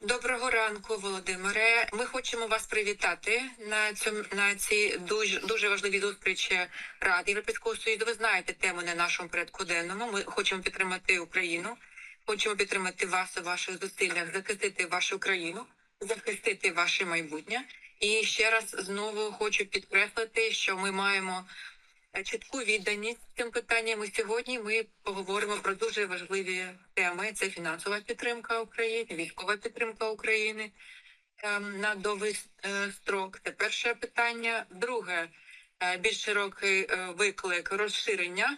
Доброго ранку, Володимире. Ми хочемо вас привітати на цій дуже важливій зустрічі Ради Європейського Союзу. Ви знаєте тему на нашому порядку денному. Ми хочемо підтримати Україну, хочемо підтримати вас у ваших зусиллях, захистити вашу країну, захистити ваше майбутнє. І ще раз знову хочу підкреслити, що ми маємо чітку відданість цим питанням. І сьогодні ми поговоримо про дуже важливі теми. Це фінансова підтримка України, військова підтримка України на довгий строк. Це перше питання. Друге, більш широкий виклик розширення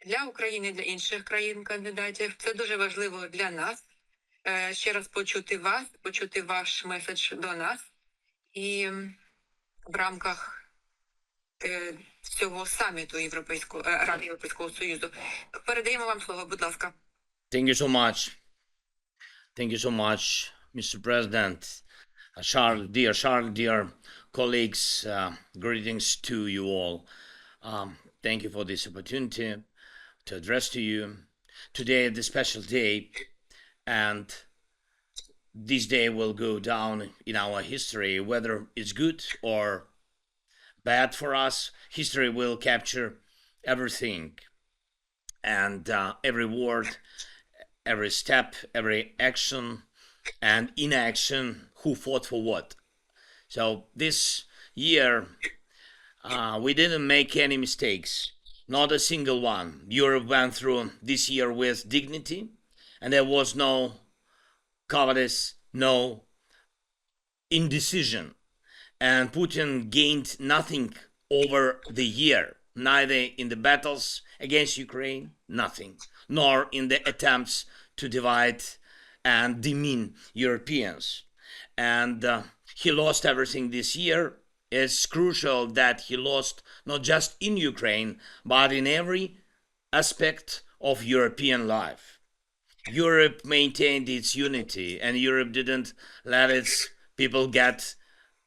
для України, для інших країн-кандидатів. Це дуже важливо для нас. Ще раз почути вас, почути ваш меседж до нас. І в рамках цього саміту Ради Європейського Союзу. Передаємо вам слово, будь ласка. Thank you so much. Thank you so much, Mr. President. Charles, dear colleagues, greetings to you all. Thank you for this opportunity to address to you. Today is a special day, and this day will go down in our history, whether it's good or bad for us. History will capture everything, and every word, every step, every action and inaction, who fought for what. So this year, we didn't make any mistakes, not a single one. Europe went through this year with dignity, and there was no cowardice, no indecision. And Putin gained nothing over the year, neither in the battles against Ukraine, nothing, nor in the attempts to divide and demean Europeans. And he lost everything this year. It's crucial that he lost not just in Ukraine, but in every aspect of European life. Europe maintained its unity, and Europe didn't let its people get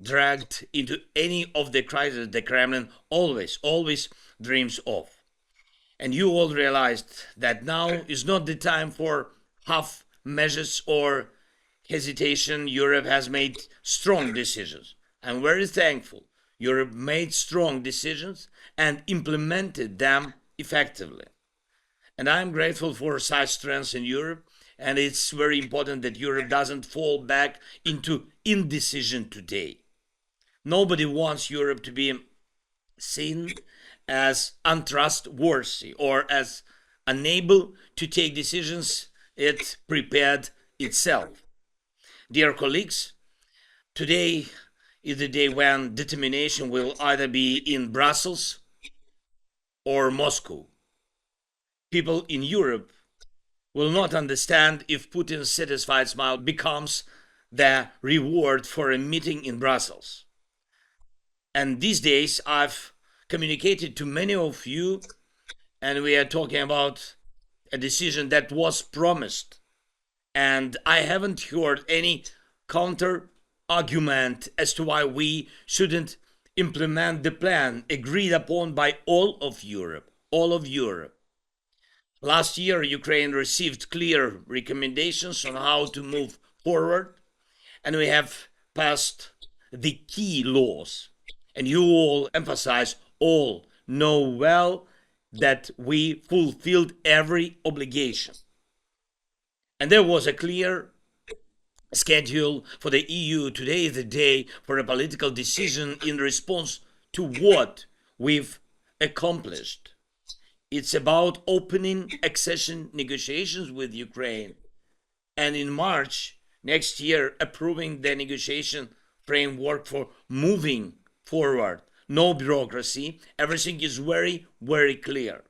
dragged into any of the crises the Kremlin always dreams of. And you all realized that now is not the time for half measures or hesitation. Europe has made strong decisions. I'm very thankful. Europe made strong decisions and implemented them effectively. And I'm grateful for such strength in Europe. And it's very important that Europe doesn't fall back into indecision today. Nobody wants Europe to be seen as untrustworthy or as unable to take decisions it prepared itself. Dear colleagues, today is the day when determination will either be in Brussels or Moscow. People in Europe will not understand if Putin's satisfied smile becomes the reward for a meeting in Brussels. And these days I've communicated to many of you, and we are talking about a decision that was promised. And I haven't heard any counter argument as to why we shouldn't implement the plan agreed upon by all of Europe. Last year, Ukraine received clear recommendations on how to move forward, and we have passed the key laws. And you all know well that we fulfilled every obligation. And there was a clear schedule for the EU. Today is the day for a political decision in response to what we've accomplished. It's about opening accession negotiations with Ukraine. And in March next year, approving the negotiation framework for moving forward. No bureaucracy. Everything is very, very clear.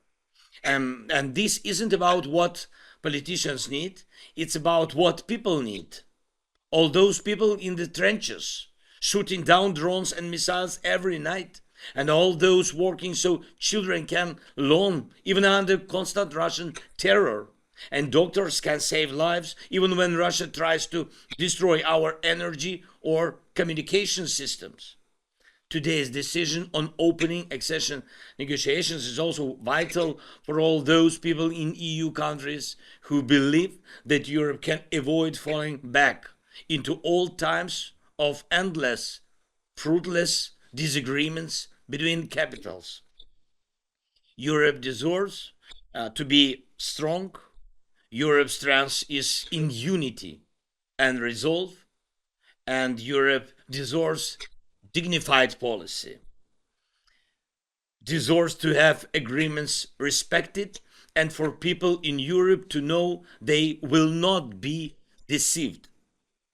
And this isn't about what politicians need. It's about what people need. All those people in the trenches, shooting down drones and missiles every night. And all those working so children can learn, even under constant Russian terror. And doctors can save lives, even when Russia tries to destroy our energy or communication systems. Today's decision on opening accession negotiations is also vital for all those people in EU countries who believe that Europe can avoid falling back into old times of endless, fruitless disagreements between capitals. Europe deserves to be strong. Europe's strength is in unity and resolve, and Europe deserves dignified policy, deserves to have agreements respected, and for people in Europe to know they will not be deceived.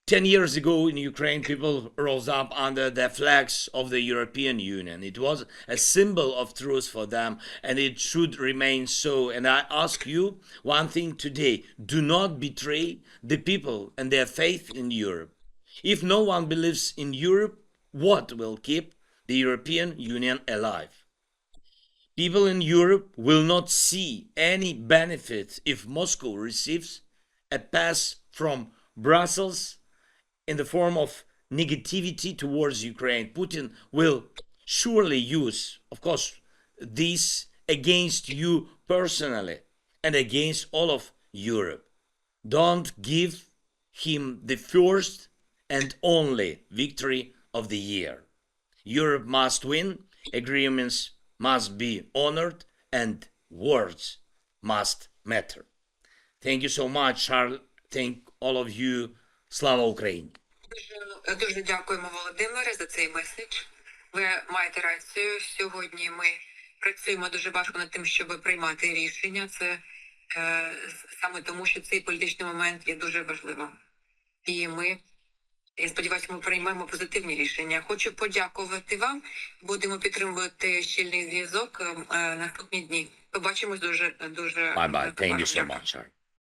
10 years ago in Ukraine, people rose up under the flags of the European Union. It was a symbol of truth for them, and it should remain so. And I ask you one thing today: do not betray the people and their faith in Europe. If no one believes in Europe, what will keep the European Union alive? People in Europe will not see any benefit if Moscow receives a pass from Brussels in the form of negativity towards Ukraine. Putin will surely use, of course, this against you personally and against all of Europe. Don't give him the first and only victory of the year. Europe must win, agreements must be honored, and words must matter. Thank you so much, Charles. Thank all of you. Слава Україні! Дуже дякуємо, Володимире, за цей меседж. Ви маєте рацію. Сьогодні ми працюємо дуже важко над тим, щоб приймати рішення. Це саме тому, що цей політичний момент є дуже важливим. І ми, я сподіваюся, ми приймемо позитивні рішення. Хочу подякувати вам. Будемо підтримувати щільний зв'язок наступні дні. Побачимось дуже. Bye-bye. Thank you so much, Charles.